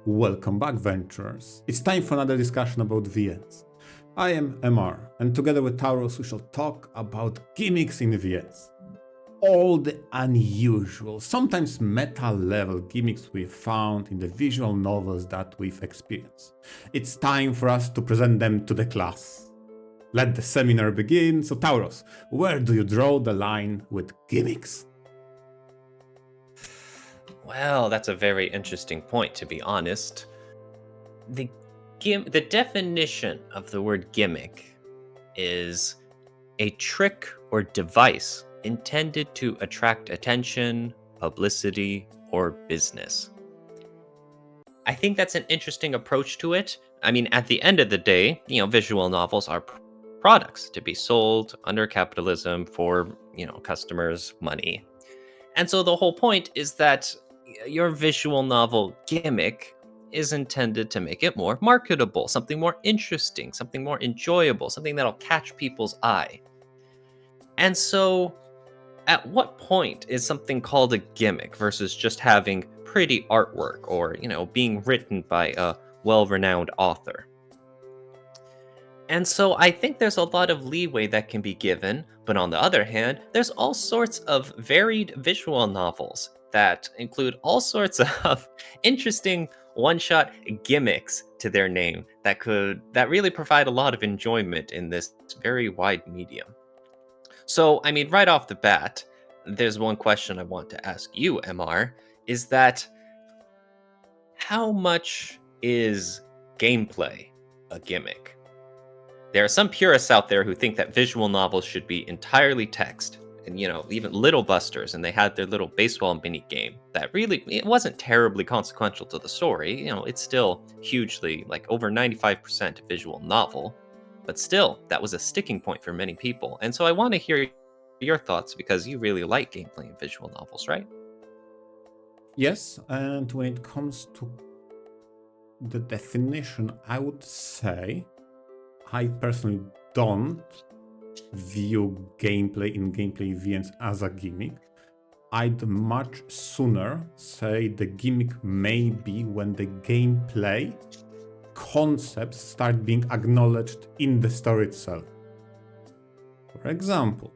Welcome back, Venturers. It's time for another discussion about VNs. I am MR, and together with Tauros we shall talk about gimmicks in VNs. All the unusual, sometimes meta-level gimmicks we've found in the visual novels that we've experienced. It's time for us to present them to the class. Let the seminar begin. So Tauros, where do you draw the line with gimmicks? Well, that's a very interesting point, to be honest. The the definition of the word gimmick is a trick or device intended to attract attention, publicity, or business. I think that's an interesting approach to it. I mean, at the end of the day, visual novels are products to be sold under capitalism for, customers' money. And so the whole point is that your visual novel gimmick is intended to make it more marketable, something more interesting, something more enjoyable, something that'll catch people's eye. And so, at what point is something called a gimmick versus just having pretty artwork or, being written by a well renowned author? And so I think there's a lot of leeway that can be given, but on the other hand, there's all sorts of varied visual novels that include all sorts of interesting one-shot gimmicks to their name that really provide a lot of enjoyment in this very wide medium. So, I mean, right off the bat, there's one question I want to ask you, MR, is that how much is gameplay a gimmick? There are some purists out there who think that visual novels should be entirely text, and even Little Busters, and they had their little baseball mini game that really it wasn't terribly consequential to the story. It's still hugely like over 95% visual novel, but still that was a sticking point for many people. And so I want to hear your thoughts because you really like gameplay in visual novels, right? Yes, and when it comes to the definition, I would say I personally don't view gameplay in gameplay events as a gimmick. I'd much sooner say the gimmick may be when the gameplay concepts start being acknowledged in the story itself. For example,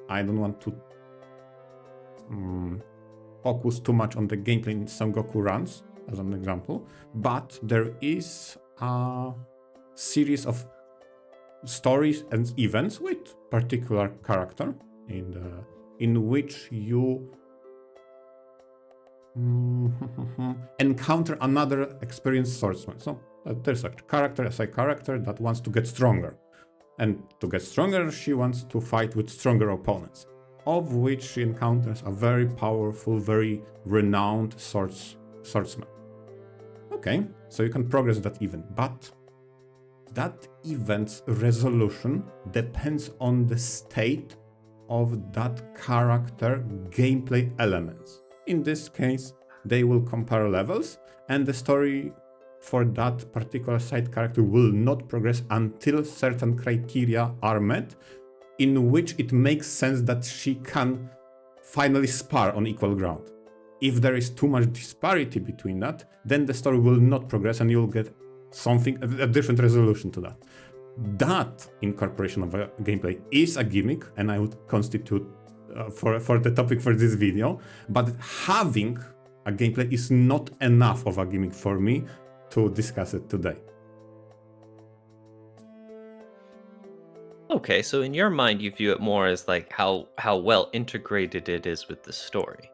I don't want to focus too much on the gameplay in Son Goku Runs as an example, but there is a series of stories and events with particular character in which you encounter another experienced swordsman. So there's a side character that wants to get stronger, and to get stronger she wants to fight with stronger opponents, of which she encounters a very powerful, very renowned swordsman. Okay, so you can progress that event, but that event's resolution depends on the state of that character gameplay elements. In this case, they will compare levels, and the story for that particular side character will not progress until certain criteria are met, in which it makes sense that she can finally spar on equal ground. If there is too much disparity between that, then the story will not progress and you'll get a different resolution to that. That incorporation of a gameplay is a gimmick, and I would constitute for the topic for this video, but having a gameplay is not enough of a gimmick for me to discuss it today. Okay, so in your mind you view it more as like how well integrated it is with the story.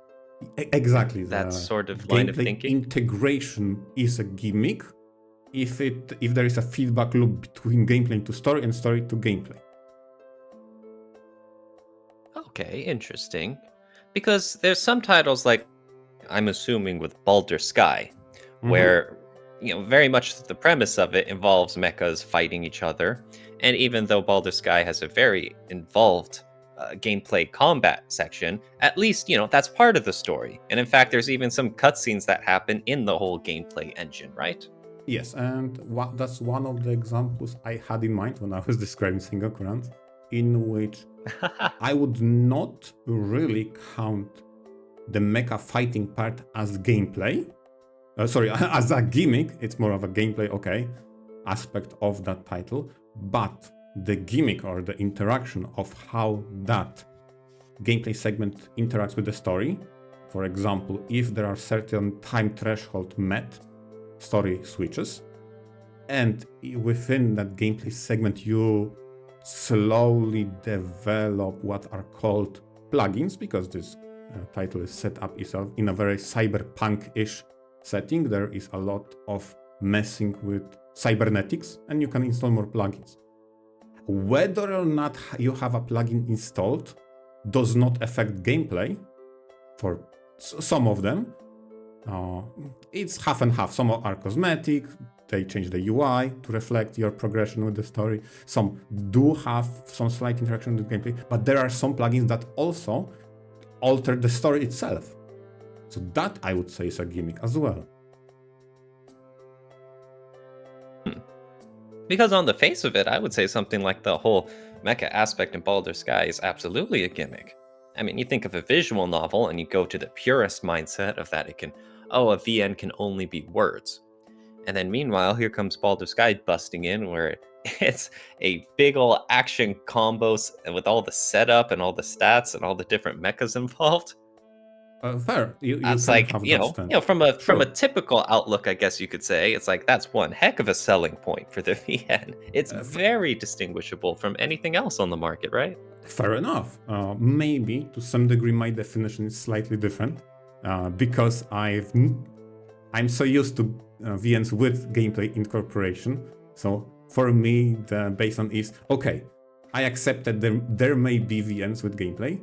Exactly. That sort of line of Gameplay thinking? integration is a gimmick if there is a feedback loop between gameplay to story and story to gameplay. Okay, interesting. Because there's some titles like I'm assuming with Baldur's Sky, where very much the premise of it involves mechas fighting each other. And even though Baldur's Sky has a very involved gameplay combat section, at least, that's part of the story. And in fact, there's even some cutscenes that happen in the whole gameplay engine, right? Yes, and that's one of the examples I had in mind when I was describing single current, in which I would not really count the mecha fighting part as gameplay, sorry, as a gimmick, it's more of a gameplay, okay, aspect of that title, but the gimmick or the interaction of how that gameplay segment interacts with the story. For example, if there are certain time threshold met, story switches, and within that gameplay segment you slowly develop what are called plugins, because this title is set up in a very cyberpunk-ish setting. There is a lot of messing with cybernetics, and you can install more plugins. Whether or not you have a plugin installed does not affect gameplay for some of them. It's half and half. Some are cosmetic, they change the UI to reflect your progression with the story. Some do have some slight interaction with gameplay, but there are some plugins that also alter the story itself. So that, I would say, is a gimmick as well. Because on the face of it, I would say something like the whole mecha aspect in Baldur's Sky is absolutely a gimmick. I mean, you think of a visual novel and you go to the purist mindset of that a VN can only be words. And then meanwhile, here comes Baldur's Sky busting in where it's a big ol' action combos with all the setup and all the stats and all the different mechas involved. Fair. You That's can like, have that stand. from a Sure. typical outlook, I guess you could say, it's like that's one heck of a selling point for the VN. It's very distinguishable from anything else on the market, right? Fair enough. Maybe to some degree my definition is slightly different because I'm so used to VNs with gameplay incorporation. So for me, the baseline is okay. I accept that there may be VNs with gameplay.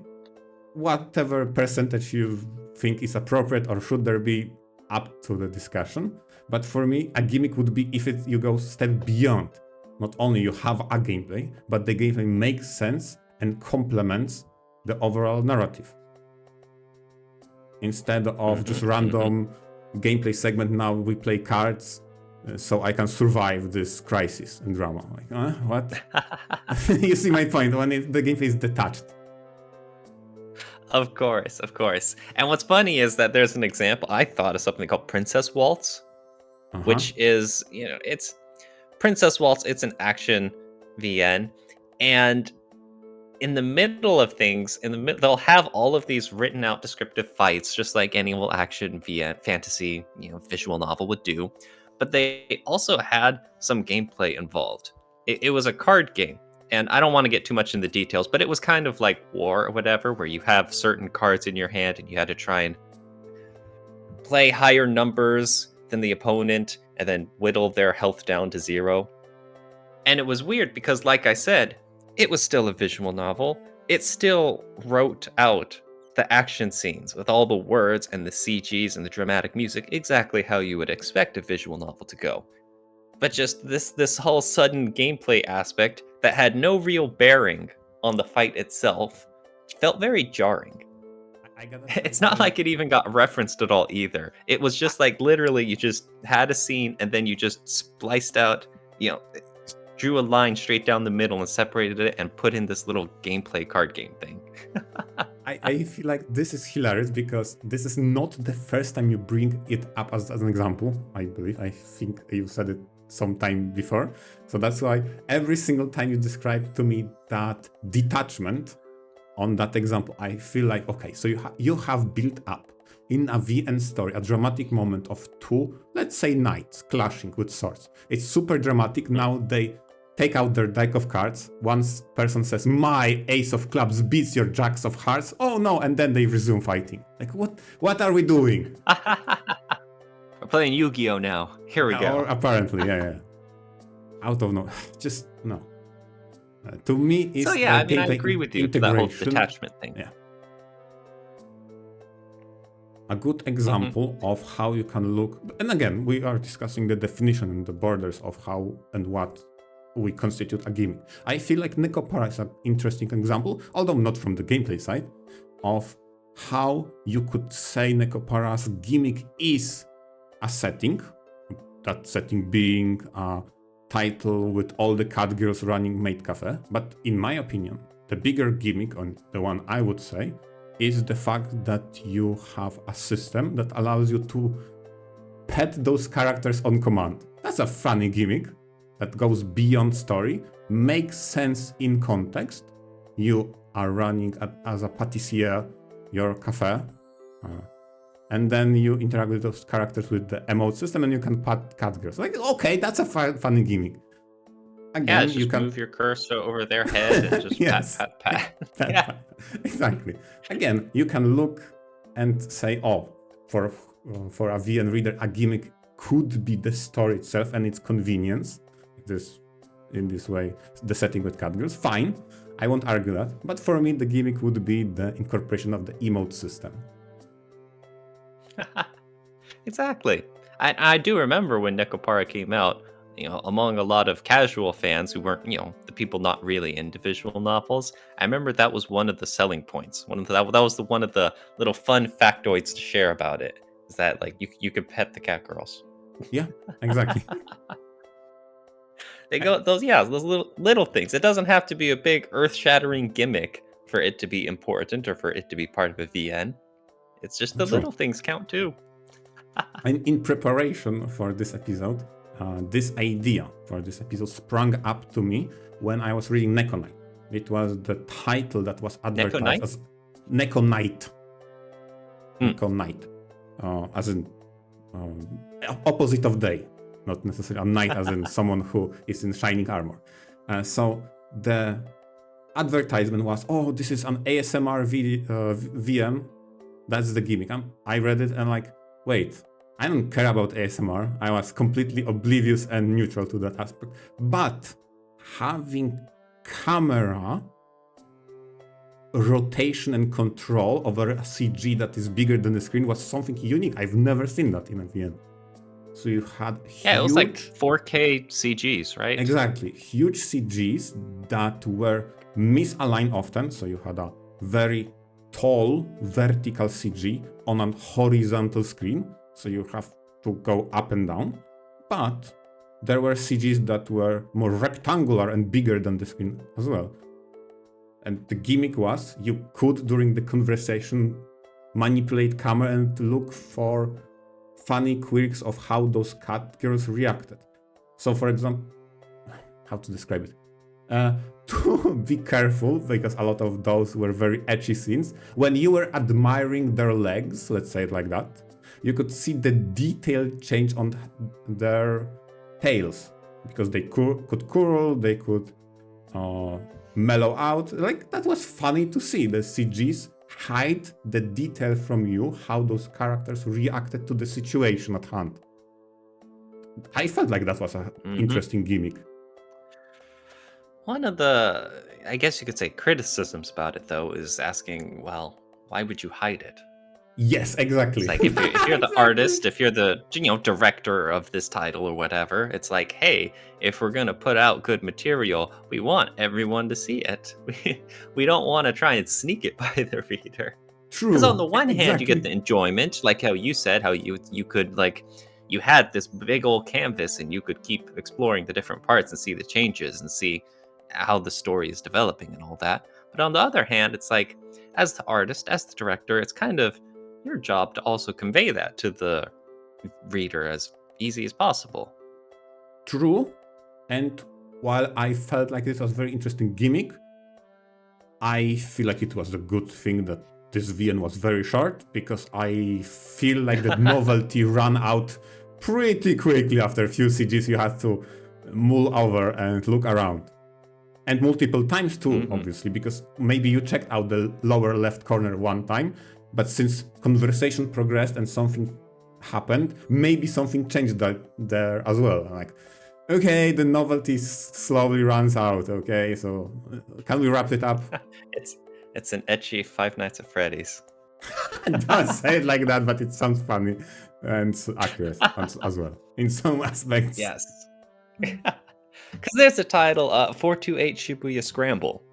Whatever percentage you think is appropriate or should there be, up to the discussion. But for me, a gimmick would be if you go step beyond. Not only you have a gameplay, but the gameplay makes sense and complements the overall narrative. Instead of just random gameplay segment, now we play cards so I can survive this crisis and drama. Like, what? You see my point, when the gameplay is detached. Of course, of course. And what's funny is that there's an example. I thought of something called Princess Waltz, which is, it's Princess Waltz. It's an action VN, and in the middle of things, they'll have all of these written out descriptive fights, just like any little action VN fantasy, visual novel would do. But they also had some gameplay involved. It was a card game. And I don't want to get too much in the details, but it was kind of like war or whatever, where you have certain cards in your hand and you had to try and play higher numbers than the opponent and then whittle their health down to 0. And it was weird because, like I said, it was still a visual novel. It still wrote out the action scenes with all the words and the CGs and the dramatic music exactly how you would expect a visual novel to go. But just this whole sudden gameplay aspect that had no real bearing on the fight itself felt very jarring. It's not like it even got referenced at all either. It was just like literally you just had a scene and then you just spliced out, drew a line straight down the middle and separated it and put in this little gameplay card game thing. I feel like this is hilarious because this is not the first time you bring it up as an example, I believe. I think you said it sometime before. So that's why every single time you describe to me that detachment on that example, I feel like, okay, so you have built up in a VN story a dramatic moment of two, let's say, knights clashing with swords. It's super dramatic. Now they take out their deck of cards. One person says, my ace of clubs beats your jacks of hearts. Oh no, and then they resume fighting. Like, what are we doing? We're playing Yu-Gi-Oh now. Here we go. Or apparently, yeah. Out of no, just no. To me, it's I agree with you to that whole detachment thing. Yeah. A good example of how you can look, and again, we are discussing the definition and the borders of how and what we constitute a gimmick. I feel like Necopara is an interesting example, although not from the gameplay side, of how you could say Necopara's gimmick is a setting, that setting being a title with all the cat girls running maid cafe. But in my opinion, the bigger gimmick, and the one I would say, is the fact that you have a system that allows you to pet those characters on command. That's a funny gimmick that goes beyond story, makes sense in context. You are running as a patissier your cafe, and then you interact with those characters with the emote system, and you can pet cat girls. Like, okay, that's a funny gimmick. Yeah, Again, you just can move your cursor over their head and just yes, pat, pat, pat. Pat, Yeah. pat. Exactly. Again, you can look and say, oh, for a VN reader, a gimmick could be the story itself and its convenience. In this way, the setting with cat girls, fine. I won't argue that. But for me, the gimmick would be the incorporation of the emote system. Exactly. I do remember when Necopara came out, among a lot of casual fans who weren't, the people not really into visual novels. I remember that was one of the selling points. That was one of the little fun factoids to share about it. Is that like you could pet the cat girls? Yeah, exactly. They go those little things. It doesn't have to be a big earth-shattering gimmick for it to be important or for it to be part of a VN. It's just the True. little things count too. And in preparation for this episode, this idea for this episode sprung up to me when I was reading Neko Knight. It was the title that was advertised as Neko Knight. Neko Knight. As in opposite of day. Not necessarily a knight as in someone who is in shining armor. So the advertisement was, oh, this is an ASMR VM. That's the gimmick. I read it and like, wait, I don't care about ASMR. I was completely oblivious and neutral to that aspect. But having camera rotation and control over a CG that is bigger than the screen was something unique. I've never seen that in a VN. So you had it was like 4K CGs, right? Exactly. Huge CGs that were misaligned often. So you had a very tall vertical CG on a horizontal screen. So you have to go up and down. But there were CGs that were more rectangular and bigger than the screen as well. And the gimmick was you could, during the conversation, manipulate camera and look for funny quirks of how those cat girls reacted. So, for example, how to describe it? To be careful, because a lot of those were very ecchi scenes. When you were admiring their legs, let's say it like that, you could see the detail change on their tails. Because they could curl, they could mellow out. Like, that was funny to see. The CGs hide the detail from you, how those characters reacted to the situation at hand. I felt like that was an interesting gimmick. One of the, I guess you could say, criticisms about it, though, is asking, well, why would you hide it? Yes, exactly. It's like if you're the artist, if you're the director of this title or whatever, it's like, hey, if we're gonna put out good material, we want everyone to see it. We don't want to try and sneak it by the reader. True. Because on the one hand, you get the enjoyment, like how you said, how you could like, you had this big old canvas and you could keep exploring the different parts and see the changes and see how the story is developing and all that. But on the other hand, it's like, as the artist, as the director, it's kind of your job to also convey that to the reader as easy as possible. True. And while I felt like this was a very interesting gimmick, I feel like it was a good thing that this VN was very short, because I feel like the novelty ran out pretty quickly after a few CGs. You had to mull over and look around. And multiple times too, obviously, because maybe you checked out the lower left corner one time, but since conversation progressed and something happened, maybe something changed there as well. Like, okay, the novelty slowly runs out. Okay, so can we wrap it up? It's an ecchi Five Nights at Freddy's. Don't say it like that, but it sounds funny and accurate as well in some aspects. Yes. Because there's a title, 428 Shibuya Scramble.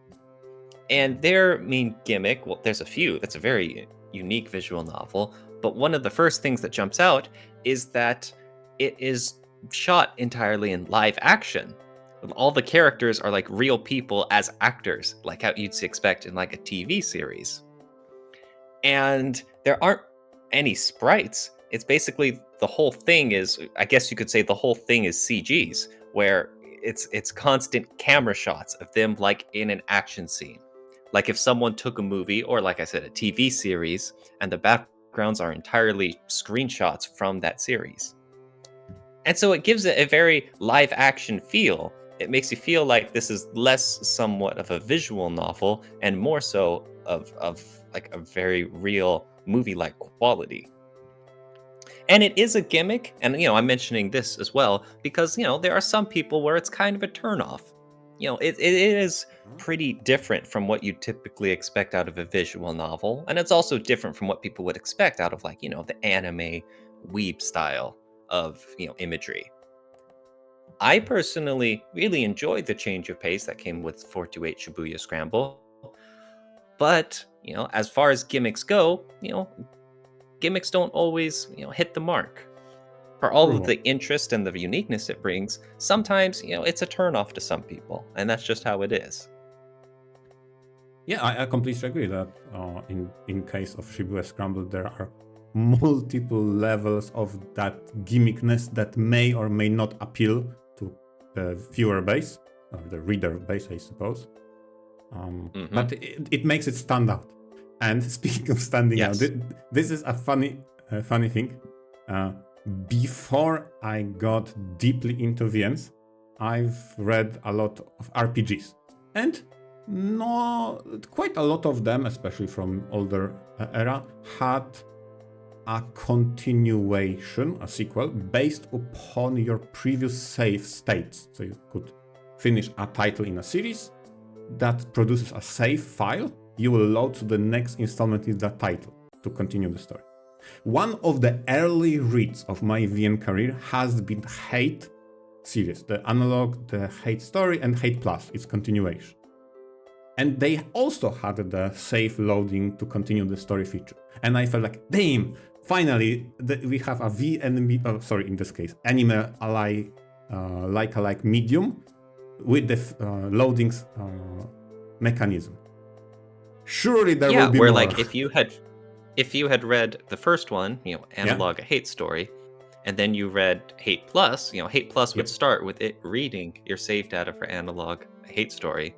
And their main gimmick, well, there's a few. That's a very unique visual novel. But one of the first things that jumps out is that it is shot entirely in live action. All the characters are like real people as actors, like how you'd expect in like a TV series. And there aren't any sprites. It's basically the whole thing is, I guess you could say the whole thing is CGs, where it's constant camera shots of them like in an action scene. Like if someone took a movie or like I said a TV series and the backgrounds are entirely screenshots from that series. And so it gives it a very live action feel. It makes you feel like this is less somewhat of a visual novel and more so of like a very real movie like quality. And it is a gimmick, and I'm mentioning this as well because there are some people where it's kind of a turnoff. It is pretty different from what you typically expect out of a visual novel, and it's also different from what people would expect out of like the anime weeb style of imagery. I personally really enjoyed the change of pace that came with 428 Shibuya Scramble, but as far as gimmicks go, gimmicks don't always hit the mark. For all of True. the interest and the uniqueness it brings, sometimes, it's a turnoff to some people, and that's just how it is. Yeah, I completely agree that in case of Shibuya Scramble, there are multiple levels of that gimmickness that may or may not appeal to the viewer base, or the reader base, I suppose. But it makes it stand out. And speaking of standing out, Yes. this is a funny thing. Before I got deeply into VNs, I've read a lot of RPGs, and quite a lot of them, especially from older era, had a continuation, a sequel, based upon your previous save states. So you could finish a title in a series that produces a save file. You will load to the next installment in that title to continue the story. One of the early reads of my VN career has been Hate series, the analog, the Hate story, and Hate Plus, its continuation. And they also had the save loading to continue the story feature. And I felt like, damn, finally, we have a VN, in this case, anime like medium with the loadings mechanism. Surely there will Yeah, be where more. like if you had read the first one, analog a hate story, and then you read Hate Plus, Hate Plus would Yep. start with it reading your save data for analog a hate story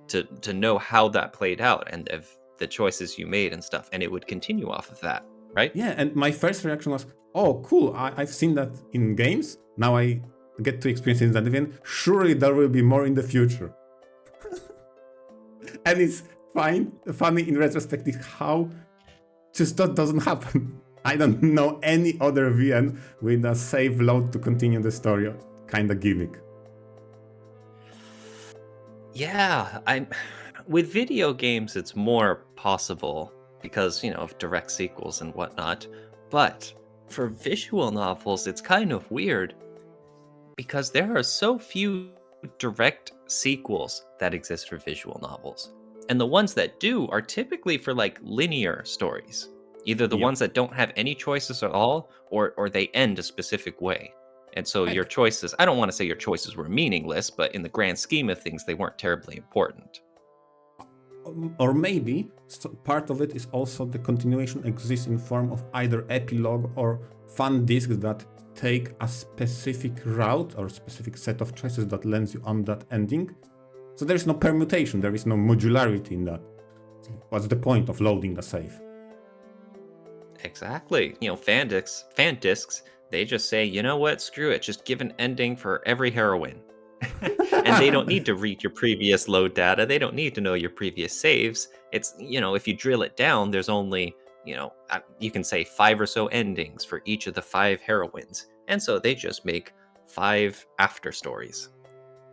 to know how that played out and of the choices you made and stuff, and it would continue off of that, right? Yeah, and my first reaction was, oh, cool, I've seen that in games. Now I get to experience it in that event. Surely there will be more in the future. And it's funny in retrospective how just that doesn't happen. I don't know any other VN with a save load to continue the story kind of gimmick. Yeah, I'm with video games it's more possible because, of direct sequels and whatnot. But for visual novels, it's kind of weird because there are so few direct sequels that exist for visual novels. And the ones that do are typically for like linear stories. Either the Yep. ones that don't have any choices at all or they end a specific way. And so your choices, I don't want to say your choices were meaningless, but in the grand scheme of things, they weren't terribly important. Or maybe part of it is also the continuation exists in form of either epilogue or fun discs that take a specific route or specific set of choices that lands you on that ending. So there is no permutation, there is no modularity in that. So what's the point of loading a save? Exactly. Fan discs, they just say, you know what, screw it, just give an ending for every heroine. And they don't need to read your previous load data. They don't need to know your previous saves. It's, if you drill it down, there's only, you can say 5 or so endings for each of the 5 heroines. And so they just make 5 after stories.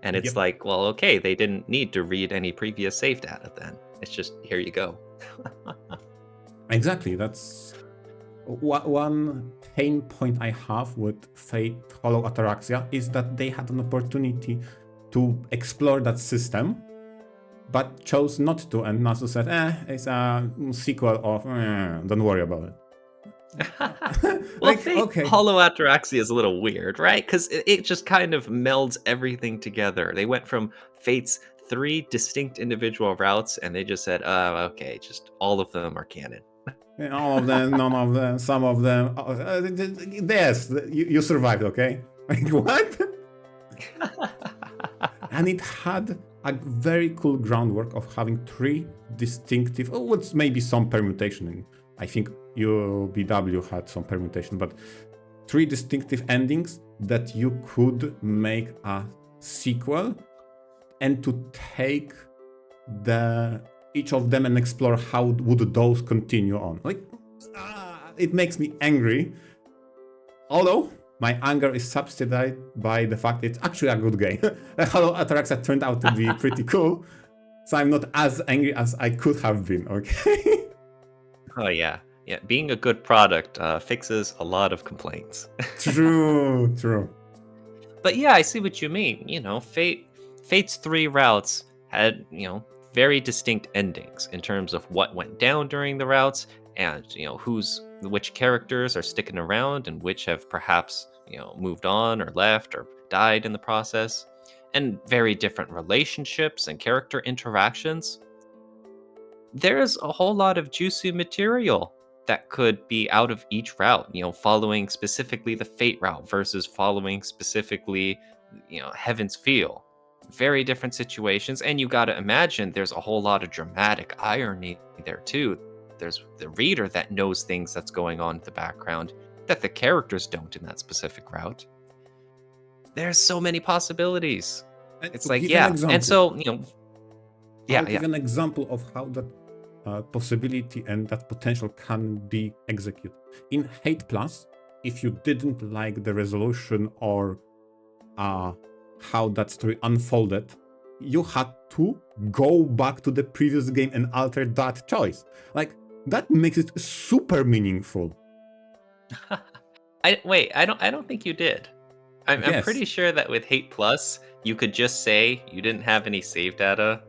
And it's Yep. like, well, okay, they didn't need to read any previous save data then. It's just, here you go. Exactly, that's one pain point I have with Fate Hollow Ataraxia is that they had an opportunity to explore that system, but chose not to, and Nasu said, it's a sequel of, don't worry about it. Well, Like, Fate okay. Hollow Ataraxia is a little weird, right? Because it just kind of melds everything together. They went from Fate's 3 distinct individual routes, and they just said, okay, just all of them are canon. All of them, none of them, some of them. Yes, you survived, okay? Like, what? And it had a very cool groundwork of having three distinctive, what's maybe some permutation. And I think UBW had some permutation, but three distinctive endings that you could make a sequel and to take each of them and explore how would those continue on. Like, it makes me angry. Although my anger is subsidized by the fact it's actually a good game. Hello Ataraxa turned out to be pretty cool, so I'm not as angry as I could have been, okay? Oh yeah. Yeah, being a good product fixes a lot of complaints. True. But yeah, I see what you mean. Fate's three routes had, very distinct endings in terms of what went down during the routes and, which characters are sticking around and which have perhaps, moved on or left or died in the process, and very different relationships and character interactions. There's a whole lot of juicy material that could be out of each route, following specifically the Fate route versus following specifically, Heaven's Feel. Very different situations, and you got to imagine there's a whole lot of dramatic irony there too. There's the reader that knows things that's going on in the background that the characters don't in that specific route. There's so many possibilities. And It's to like, give an yeah. example, And so, I'll give an example of how that possibility and that potential can be executed. In Hate Plus, if you didn't like the resolution or how that story unfolded, you had to go back to the previous game and alter that choice. Like, that makes it super meaningful. I don't think you did. I'm Yes. pretty sure that with Hate Plus, you could just say you didn't have any save data,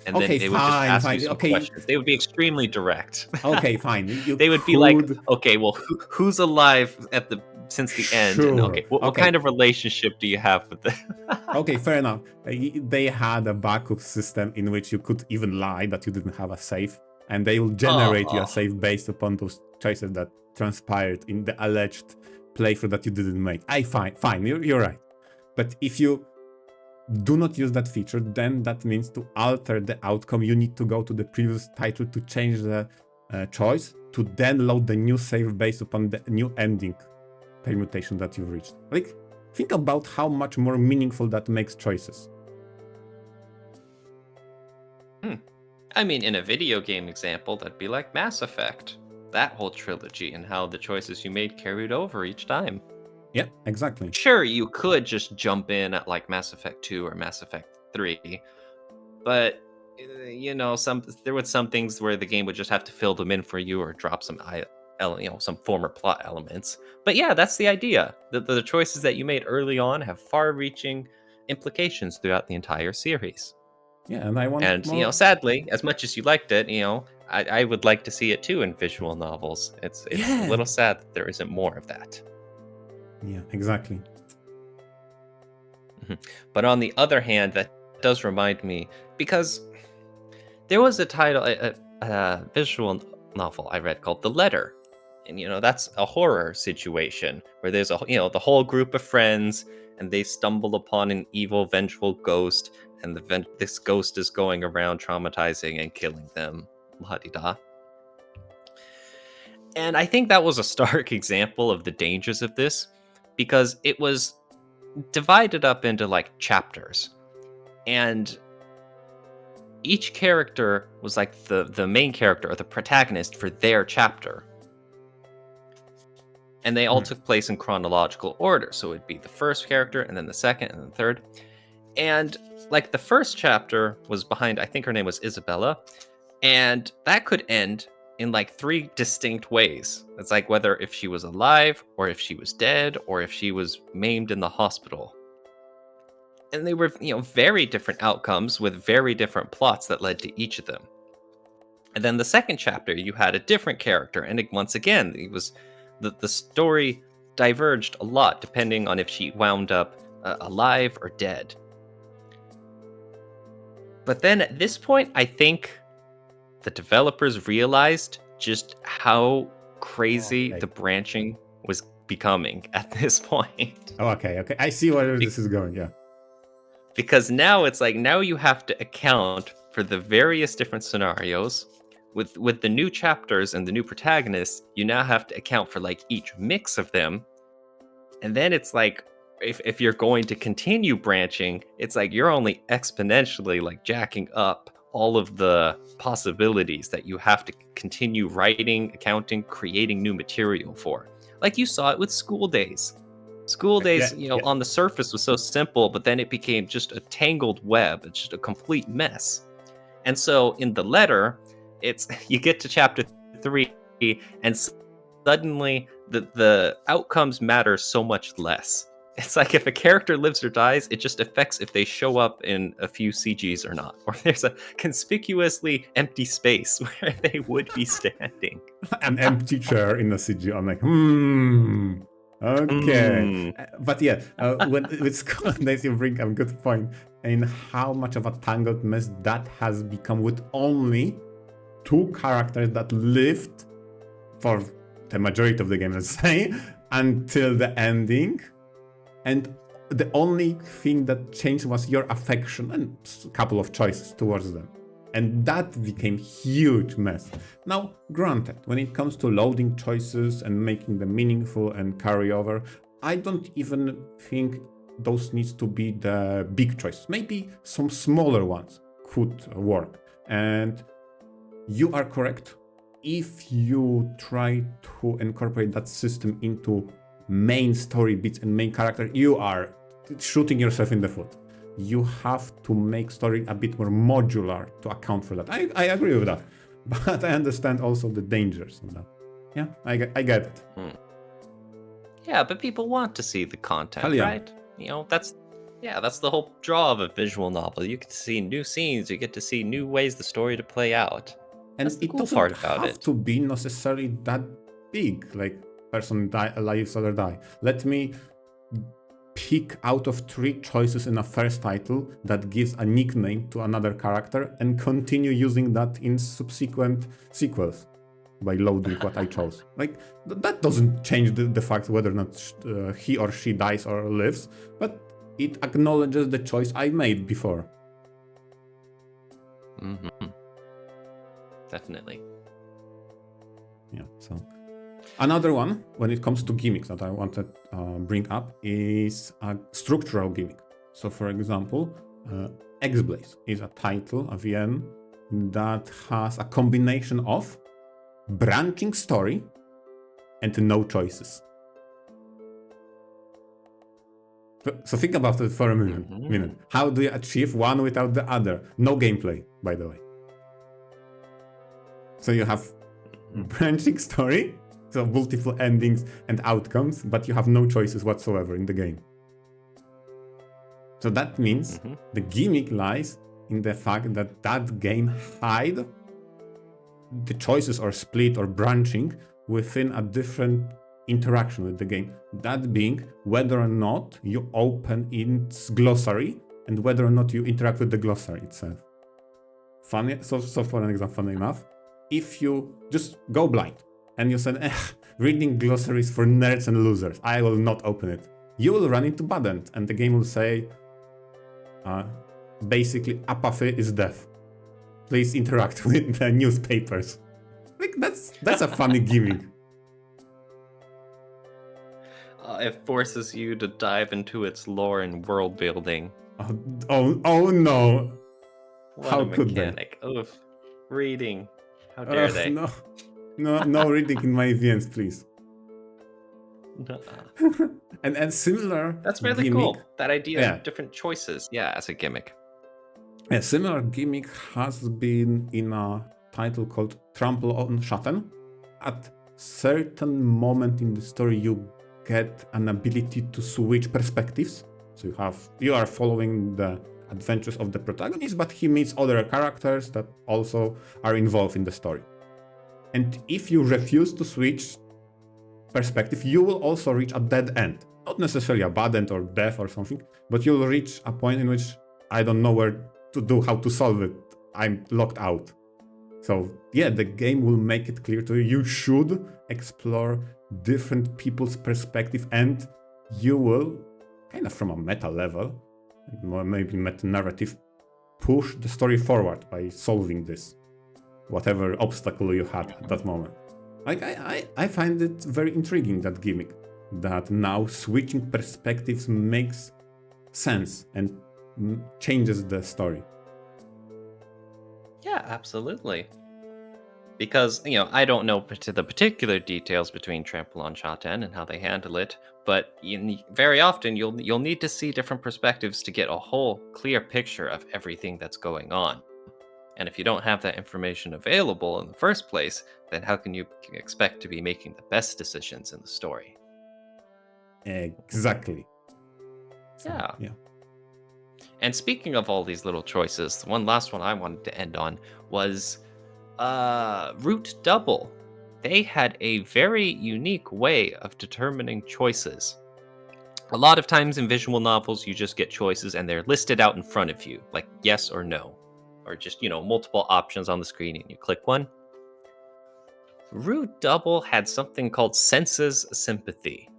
and Okay, then they would just fine, ask fine. you some Okay. questions. They would be extremely direct. Okay, fine. You They would be like, okay, well, who's alive since the end? And Sure. okay, what Okay. kind of relationship do you have with them? Okay, fair enough. They had a backup system in which you could even lie that you didn't have a save, and they will generate you a save based upon those choices that transpired in the alleged playthrough that you didn't make. Fine, you're right. But if you do not use that feature, then that means to alter the outcome, you need to go to the previous title to change the choice, to then load the new save based upon the new ending permutation that you've reached. Like, think about how much more meaningful that makes choices. I mean, in a video game example, that'd be like Mass Effect. That whole trilogy and how the choices you made carried over each time. Yeah, exactly. Sure, you could just jump in at like Mass Effect 2 or Mass Effect 3, but there were some things where the game would just have to fill them in for you or drop some some former plot elements. But yeah, that's the idea. The choices that you made early on have far-reaching implications throughout the entire series. Yeah, and I want And more. sadly, as much as you liked it, I would like to see it too in visual novels. It's a little sad that there isn't more of that. Yeah, exactly. But on the other hand, that does remind me, because there was a title, a visual novel I read called The Letter. And, that's a horror situation where there's the whole group of friends and they stumble upon an evil, vengeful ghost. And this ghost is going around traumatizing and killing them. La-di-da. And I think that was a stark example of the dangers of this, because it was divided up into like chapters. And each character was like the main character or the protagonist for their chapter. And they all took place in chronological order. So it'd be the first character, and then the second, and then the third. And like the first chapter was behind, I think her name was Isabella. And that could end in like three distinct ways. It's like whether if she was alive, or if she was dead, or if she was maimed in the hospital. And they were, very different outcomes with very different plots that led to each of them. And then the second chapter, you had a different character. And once again, it was the story diverged a lot depending on if she wound up alive or dead. But then at this point, I think the developers realized just how crazy Okay. the branching was becoming at this point. Oh, okay. I see where this is going. Yeah. Because now it's like, now you have to account for the various different scenarios. With the new chapters and the new protagonists, you now have to account for like each mix of them. And then it's like, if you're going to continue branching, it's like you're only exponentially like jacking up all of the possibilities that you have to continue writing, accounting, creating new material for. Like you saw it with School Days. School Days, Yeah. on the surface was so simple, but then it became just a tangled web. It's just a complete mess. And so in the letter, it's you get to chapter 3 and suddenly the outcomes matter so much less. It's like if a character lives or dies, it just affects if they show up in a few CGs or not. Or there's a conspicuously empty space where they would be standing. An empty chair in the CG. I'm like, okay. But yeah, with School Days, you bring up a good point in how much of a tangled mess that has become with only 2 characters that lived for the majority of the game, let's say, until the ending. And the only thing that changed was your affection and a couple of choices towards them. And that became huge mess. Now, granted, when it comes to loading choices and making them meaningful and carry over, I don't even think those needs to be the big choices. Maybe some smaller ones could work. And you are correct. If you try to incorporate that system into main story beats and main character, you are shooting yourself in the foot. You have to make story a bit more modular to account for that. I agree with that, but I understand also the dangers of that. Yeah, I get it. Yeah, but people want to see the content, Yeah. right? That's the whole draw of a visual novel. You get to see new scenes, you get to see new ways the story to play out. And That's the it cool doesn't part about have it. to be necessarily that big, like person lives or die. Let me pick out of 3 choices in a first title that gives a nickname to another character and continue using that in subsequent sequels by loading what I chose. Like, that doesn't change the fact whether or not he or she dies or lives, but it acknowledges the choice I made before. Mm-hmm. Definitely. Yeah, so another one when it comes to gimmicks that I want to bring up is a structural gimmick. So for example, X-Blaze is a title, a VN, that has a combination of branching story and no choices. So think about it for a minute. How do you achieve one without the other? No gameplay, by the way. So you have branching story, so multiple endings and outcomes, but you have no choices whatsoever in the game. So that means the gimmick lies in the fact that that game hide the choices or split or branching within a different interaction with the game. That being whether or not you open its glossary and whether or not you interact with the glossary itself. Funny, so for an example, funny enough, if you just go blind and you said, reading glossaries for nerds and losers, I will not open it. You will run into bad end and the game will say, basically, apathy is death. Please interact with the newspapers. Like, that's a funny gimmick. It forces you to dive into its lore and world building. Oh no! What How a could mechanic. Oof. Reading. How dare they? No reading in my VNs, please. and similar. That's really gimmick, cool. That idea of different choices, as a gimmick. A similar gimmick has been in a title called Trample on Schatten. At certain moment in the story, you get an ability to switch perspectives. So you are following the adventures of the protagonist, but he meets other characters that also are involved in the story. And if you refuse to switch perspective, you will also reach a dead end. Not necessarily a bad end or death or something, but you'll reach a point in which I don't know how to solve it. I'm locked out. So yeah, the game will make it clear to you, you should explore different people's perspective, and you will, kind of from a meta level, more maybe meta narrative, push the story forward by solving this, whatever obstacle you had at that moment. Like I find it very intriguing, that gimmick, that now switching perspectives makes sense and changes the story. Yeah, absolutely. Because, I don't know to the particular details between Trample on Shoten and how they handle it, but very often you'll need to see different perspectives to get a whole clear picture of everything that's going on. And if you don't have that information available in the first place, then how can you expect to be making the best decisions in the story? Exactly. So, Yeah. yeah. And speaking of all these little choices, the one last one I wanted to end on was Root Double. They had a very unique way of determining choices. A lot of times in visual novels, you just get choices and they're listed out in front of you, like yes or no, or just, multiple options on the screen and you click one. Root Double had something called senses sympathy,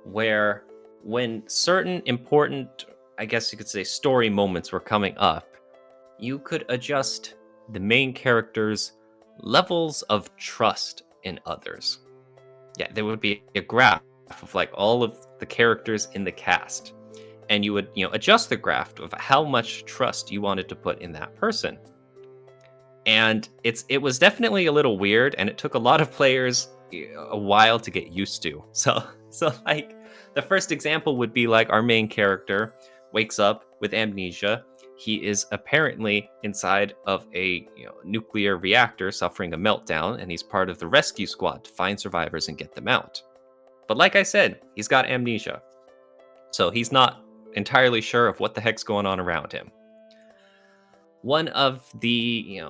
where when certain important, I guess you could say, story moments were coming up, you could adjust the main character's levels of trust in others. Yeah, there would be a graph of like all of the characters in the cast, and you would, adjust the graph of how much trust you wanted to put in that person. And it was definitely a little weird, and it took a lot of players a while to get used to. So like the first example would be like our main character wakes up with amnesia. He is apparently inside of a nuclear reactor suffering a meltdown, and he's part of the rescue squad to find survivors and get them out. But like I said, he's got amnesia. So he's not entirely sure of what the heck's going on around him. One of the,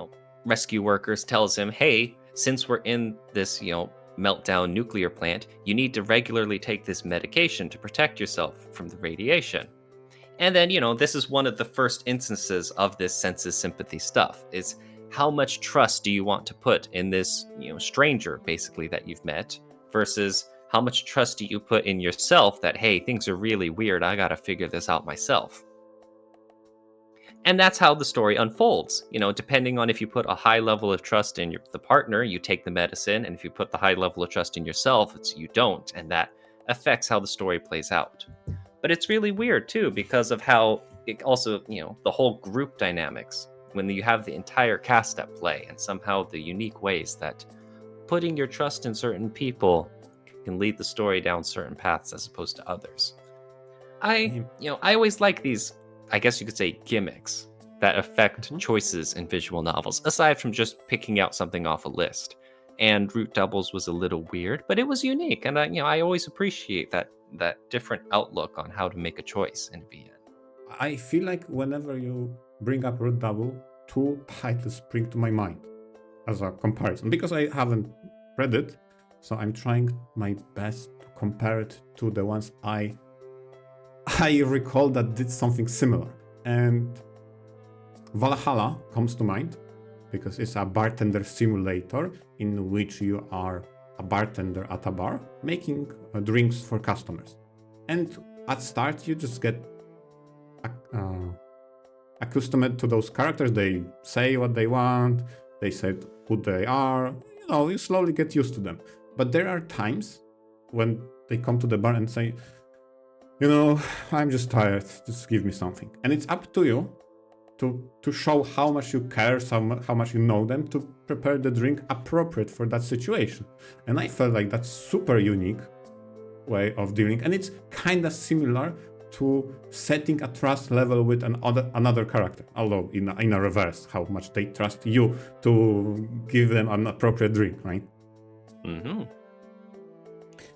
rescue workers tells him, "Hey, since we're in this, meltdown nuclear plant, you need to regularly take this medication to protect yourself from the radiation." And then, this is one of the first instances of this senses sympathy stuff, is how much trust do you want to put in this, stranger basically that you've met, versus how much trust do you put in yourself that, hey, things are really weird, I gotta figure this out myself. And that's how the story unfolds. Depending on if you put a high level of trust in the partner, you take the medicine, and if you put the high level of trust in yourself, you don't, and that affects how the story plays out. But it's really weird too, because of how it also, the whole group dynamics, when you have the entire cast at play, and somehow the unique ways that putting your trust in certain people can lead the story down certain paths as opposed to others. I always like these, I guess you could say, gimmicks that affect choices in visual novels, aside from just picking out something off a list. And Root Doubles was a little weird, but it was unique, and I always appreciate that different outlook on how to make a choice in VN. I feel like whenever you bring up Root Double, two titles spring to my mind as a comparison, because I haven't read it, so I'm trying my best to compare it to the ones I recall that did something similar. And Valhalla comes to mind because it's a bartender simulator in which you are a bartender at a bar making drinks for customers. And at start you just get accustomed to those characters. They say what they want, they say who they are, you slowly get used to them. But there are times when they come to the bar and say, I'm just tired, just give me something. And it's up to you to show how much you care, how much you know them, to prepare the drink appropriate for that situation. And I felt like that's super unique way of dealing. And it's kind of similar to setting a trust level with another character, although in a reverse, how much they trust you to give them an appropriate drink, right? Mm-hmm.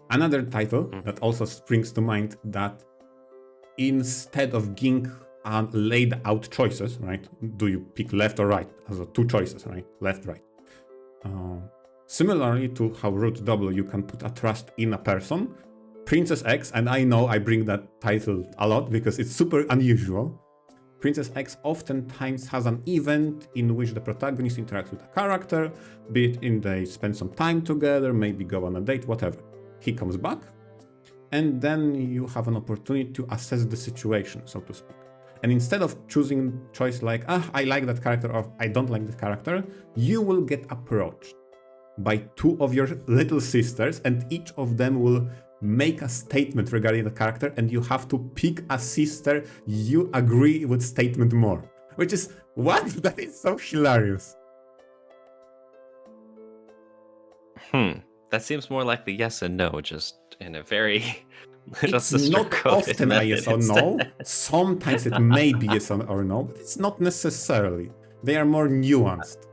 Another title that also springs to mind, that instead of giving laid out choices, right? Do you pick left or right? As two choices, right? Left, right. Similarly to how Root Double, you can put a trust in a person. Princess X, and I know I bring that title a lot because it's super unusual. Princess X oftentimes has an event in which the protagonist interacts with a character, be it in they spend some time together, maybe go on a date, whatever. He comes back, and then you have an opportunity to assess the situation, so to speak. And instead of choosing choice like, I like that character or I don't like that character, you will get approached by two of your little sisters, and each of them will make a statement regarding the character, and you have to pick a sister you agree with statement more. Which is, what? That is so hilarious. That seems more like the yes and no, just in a very... It's not often a yes or no. Sometimes it may be yes or no, but it's not necessarily. They are more nuanced.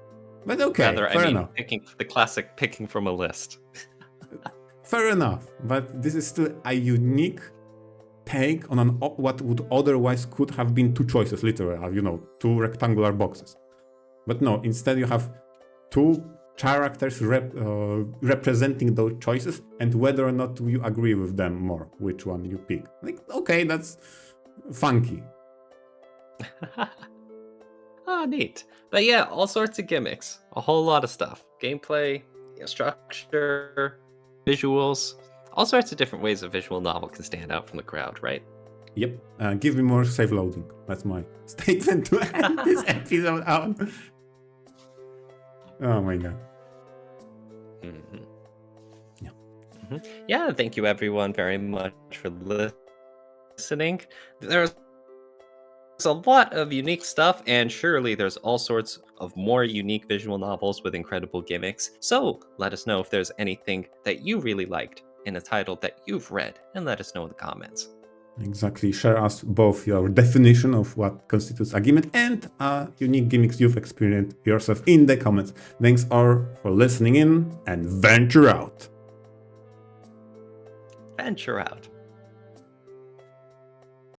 But okay, Rather, fair enough. Picking the classic picking from a list. Fair enough, but this is still a unique take on what would otherwise could have been two choices, literally, two rectangular boxes. But no, instead you have two characters representing those choices, and whether or not you agree with them more, which one you pick. Like, okay, that's funky. Oh, neat. But yeah, all sorts of gimmicks. A whole lot of stuff. Gameplay, structure, visuals. All sorts of different ways a visual novel can stand out from the crowd, right? Yep. Give me more save loading. That's my statement to end this episode out. Oh my god. Mm-hmm. Yeah. Mm-hmm. Yeah, thank you everyone very much for listening. There's a lot of unique stuff, and surely there's all sorts of more unique visual novels with incredible gimmicks. So let us know if there's anything that you really liked in a title that you've read, and let us know in the comments. Exactly. Share us both your definition of what constitutes a gimmick and unique gimmicks you've experienced yourself in the comments. Thanks all for listening in, and venture out. Venture out.